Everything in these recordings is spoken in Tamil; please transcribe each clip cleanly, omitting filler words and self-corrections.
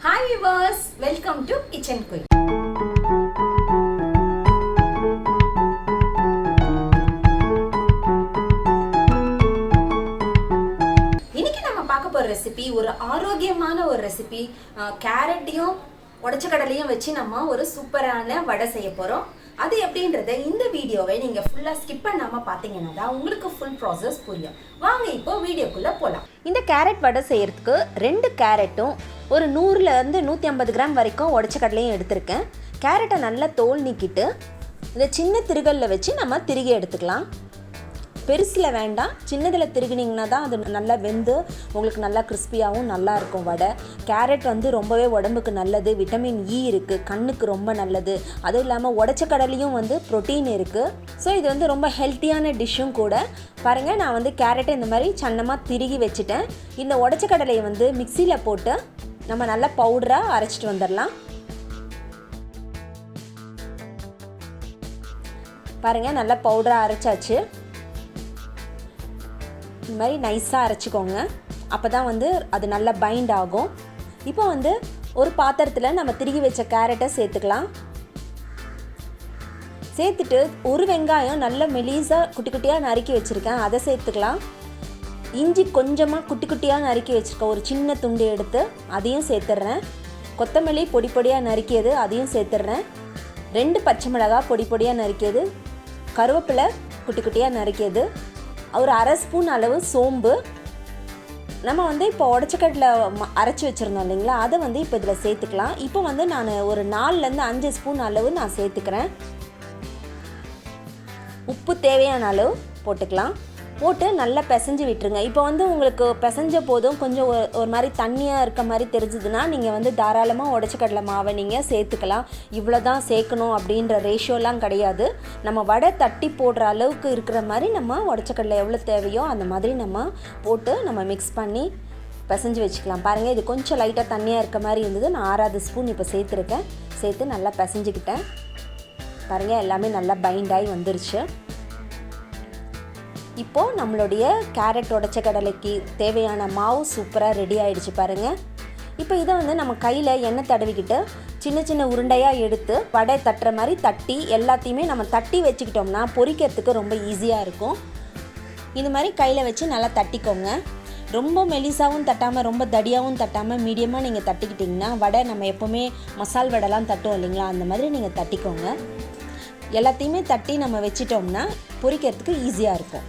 Hi viewers, welcome to Kitchen Queen. இன்னைக்கு நம்ம பார்க்க போற ரெசிபி ஒரு ஆரோக்கியமான ஒரு ரெசிபி. கேரட்டையும் உடைச்ச கடலையும் வச்சு நம்ம ஒரு சூப்பரான வடை செய்ய போறோம். அது எப்படின்றத இந்த வீடியோவை நீங்க ஃபுல்லா ஸ்கிப் பண்ணாம பாத்தீங்கன்னா தான் உங்களுக்கு ஃபுல் ப்ராசஸ் புரியும். வாங்க இப்போ வீடியோக்குள்ள போலாம். இந்த கேரட் வடை செய்யறதுக்கு 2 கேரட்டும் ஒரு 100 இருந்து 150 கிராம் வரைக்கும் உடைச்ச கடலையும் எடுத்திருக்கேன். கேரட்டை நல்லா தோல் நீக்கிட்டு இந்த சின்ன திருகல்ல வச்சு நம்ம திருகி எடுத்துக்கலாம். பெருசில் வேண்டாம், சின்னதில் திருகினீங்கன்னா தான் அது நல்லா வெந்து உங்களுக்கு நல்லா கிறிஸ்பியாகவும் நல்லா இருக்கும் வடை. கேரட் வந்து ரொம்பவே உடம்புக்கு நல்லது, விட்டமின் இ இருக்குது, கண்ணுக்கு ரொம்ப நல்லது. அதுவும் இல்லாமல் உடைச்ச கடலையும் வந்து ப்ரோட்டீன் இருக்குது. ஸோ இது வந்து ரொம்ப ஹெல்த்தியான டிஷ்ஷும் கூட. பாருங்கள், நான் வந்து கேரட்டை இந்த மாதிரி சன்னமாக திருகி வச்சுட்டேன். இந்த உடைச்ச கடலையை வந்து மிக்சியில் போட்டு நம்ம நல்லா பவுடராக அரைச்சிட்டு வந்துடலாம். பாருங்கள், நல்லா பவுடராக அரைச்சாச்சு. இந்த மாதிரி நைஸாக அரைச்சிக்கோங்க, அப்போ தான் வந்து அது நல்லா பைண்ட் ஆகும். இப்போ வந்து ஒரு பாத்திரத்தில் நம்ம திருகி வச்ச கேரட்டை சேர்த்துக்கலாம். சேர்த்துட்டு ஒரு வெங்காயம் நல்ல மெலிசாக குட்டி குட்டியாக நறுக்கி வச்சுருக்கேன், அதை சேர்த்துக்கலாம். இஞ்சி கொஞ்சமாக குட்டி குட்டியாக நறுக்கி வச்சுருக்கேன், ஒரு சின்ன துண்டு எடுத்து அதையும் சேர்த்துட்றேன். கொத்தமல்லி பொடி பொடியாக நறுக்கியது அதையும் சேர்த்துட்றேன். 2 பச்சை மிளகாய் பொடி பொடியாக நறுக்கியது, கருவேப்பிலை குட்டி குட்டியாக நறுக்கியது, ஒரு 1/2 ஸ்பூன் அளவு சோம்பு. நம்ம வந்து இப்போ உடச்சக்கடலை அரைச்சி வச்சுருந்தோம் இல்லைங்களா, அதை வந்து இப்போ இதில் சேர்த்துக்கலாம். இப்போ வந்து நான் ஒரு 4லேருந்து 5 ஸ்பூன் அளவு நான் சேர்த்துக்கிறேன். உப்பு தேவையான அளவு போட்டுக்கலாம். போட்டு நல்லா பிசைஞ்சு விட்டுருங்க. இப்போ வந்து உங்களுக்கு பிசைஞ்ச போதும் கொஞ்சம் ஒரு மாதிரி தண்ணியாக இருக்க மாதிரி தெரிஞ்சுதுன்னா நீங்கள் வந்து தாராளமாக உடச்சக்கடலை மாவை நீங்கள் சேர்த்துக்கலாம். இவ்வளோ தான் சேர்க்கணும் அப்படின்ற ரேஷியோலாம் கிடையாது. நம்ம வடை தட்டி போடுற அளவுக்கு இருக்கிற மாதிரி நம்ம உடச்சக்கடலை எவ்வளோ தேவையோ அந்த மாதிரி நம்ம போட்டு நம்ம மிக்ஸ் பண்ணி பிசைஞ்சு வச்சுக்கலாம். பாருங்கள், இது கொஞ்சம் லைட்டாக தண்ணியாக இருக்க மாதிரி இருந்தது. நான் 6வது ஸ்பூன் இப்போ சேர்த்துருக்கேன். சேர்த்து நல்லா பிசைஞ்சுக்கிட்டேன். பாருங்கள், எல்லாமே நல்லா பைண்ட் ஆகி வந்துருச்சு. இப்போது நம்மளுடைய கேரட் உடைச்ச கடலைக்கு தேவையான மாவு சூப்பராக ரெடி ஆகிடுச்சு பாருங்கள். இப்போ இதை வந்து நம்ம கையில் எண்ணெய் தடவிக்கிட்டு சின்ன சின்ன உருண்டையாக எடுத்து வடை தட்டுற மாதிரி தட்டி எல்லாத்தையுமே நம்ம தட்டி வச்சுக்கிட்டோம்னா பொரிக்கிறதுக்கு ரொம்ப ஈஸியாக இருக்கும். இது மாதிரி கையில் வச்சு நல்லா தட்டிக்கோங்க. ரொம்ப மெலிசாவும் தட்டாமல் ரொம்ப தடியாகவும் தட்டாமல் மீடியமாக நீங்கள் தட்டிக்கிட்டிங்கன்னா வடை நம்ம எப்போவுமே மசால் வடைலாம் தட்டுவோம் இல்லைங்களா, அந்த மாதிரி நீங்கள் தட்டிக்கோங்க. எல்லாத்தையுமே தட்டி நம்ம வச்சிட்டோம்னா பொரிக்கிறதுக்கு ஈஸியாக இருக்கும்.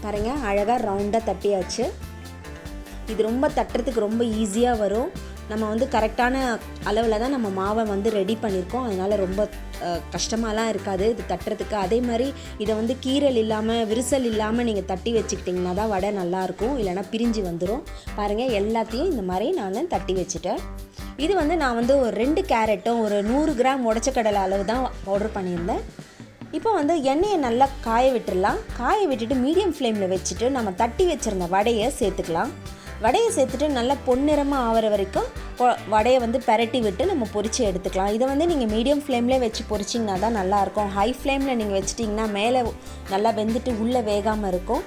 பாருங்கள், அழகாக ரவுண்டாக தட்டியாச்சு. இது ரொம்ப தட்டுறதுக்கு ரொம்ப ஈஸியாக வரும். நம்ம வந்து கரெக்டான அளவில் தான் நம்ம மாவை வந்து ரெடி பண்ணியிருக்கோம், அதனால் ரொம்ப கஷ்டமாலாம் இருக்காது இது தட்டுறதுக்கு. அதே மாதிரி இதை வந்து கீரல் இல்லாமல் விரிசல் இல்லாமல் நீங்கள் தட்டி வச்சுக்கிட்டிங்கன்னா தான் வடை நல்லாயிருக்கும், இல்லைனா பிரிஞ்சு வந்துடும். பாருங்கள், எல்லாத்தையும் இந்த மாதிரி நான் தட்டி வச்சுட்டேன். இது வந்து நான் வந்து ஒரு 2 கேரட்டும் ஒரு 100 கிராம் உடைச்சக்கடலை அளவு தான் ஆர்டர் பண்ணியிருந்தேன். இப்போ வந்து எண்ணெயை நல்லா காய விட்டுடலாம். காய விட்டுட்டு மீடியம் ஃப்ளேமில் வச்சுட்டு நம்ம தட்டி வச்சுருந்த வடையை சேர்த்துக்கலாம். வடையை சேர்த்துட்டு நல்லா பொன்னிறமாக ஆகிற வரைக்கும் வடையை வந்து பெரட்டி விட்டு நம்ம பொரித்து எடுத்துக்கலாம். இதை வந்து நீங்கள் மீடியம் ஃப்ளேம்லேயே வச்சு பொரிச்சிங்கன்னா தான் நல்லாயிருக்கும். ஹை ஃப்ளேமில் நீங்கள் வச்சிட்டிங்கன்னா மேலே நல்லா வெந்துட்டு உள்ளே வேகாமல் இருக்கும்.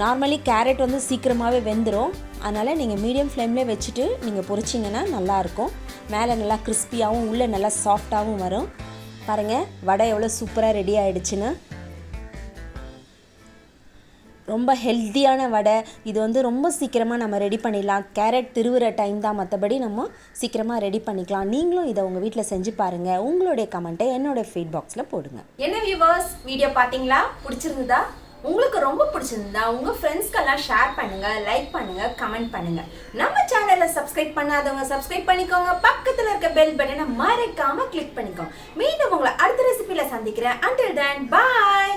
நார்மலி கேரட் வந்து சீக்கிரமாகவே வெந்துடும், அதனால் நீங்கள் மீடியம் ஃப்ளேம்லேயே வச்சுட்டு நீங்கள் பொரிச்சிங்கன்னா நல்லாயிருக்கும். மேலே நல்லா கிறிஸ்பியாகவும் உள்ளே நல்லா சாஃப்டாகவும் வரும். பாருங்கள், வடை எவ்வளோ சூப்பராக ரெடி ஆகிடுச்சுன்னு. ரொம்ப ஹெல்த்தியான வடை இது வந்து ரொம்ப சீக்கிரமாக நம்ம ரெடி பண்ணிடலாம். கேரட் திருவுற டைம் தான், மற்றபடி நம்ம சீக்கிரமாக ரெடி பண்ணிக்கலாம். நீங்களும் இதை உங்கள் வீட்டில் செஞ்சு பாருங்கள். உங்களுடைய கமெண்ட்டை என்னோடய ஃபீட்பாக்ஸில் போடுங்க. என்ன வியூவர்ஸ், வீடியோ பார்த்தீங்களா? பிடிச்சிருந்ததா? உங்களுக்கு ரொம்ப பிடிச்சிருந்தா உங்கள் ஃப்ரெண்ட்ஸ்க்கெல்லாம் ஷேர் பண்ணுங்கள், லைக் பண்ணுங்கள், கமெண்ட் பண்ணுங்கள். நம்ம சேனலை சப்ஸ்கிரைப் பண்ணாதவங்க சப்ஸ்கிரைப் பண்ணிக்கோங்க. பக்கத்தில் இருக்க பெல் பட்டனை மறக்காமல் கிளிக் பண்ணிக்கோங்க. மீண்டும் உங்களை அடுத்த ரெசிபியில் சந்திக்கிறேன். Until then, bye.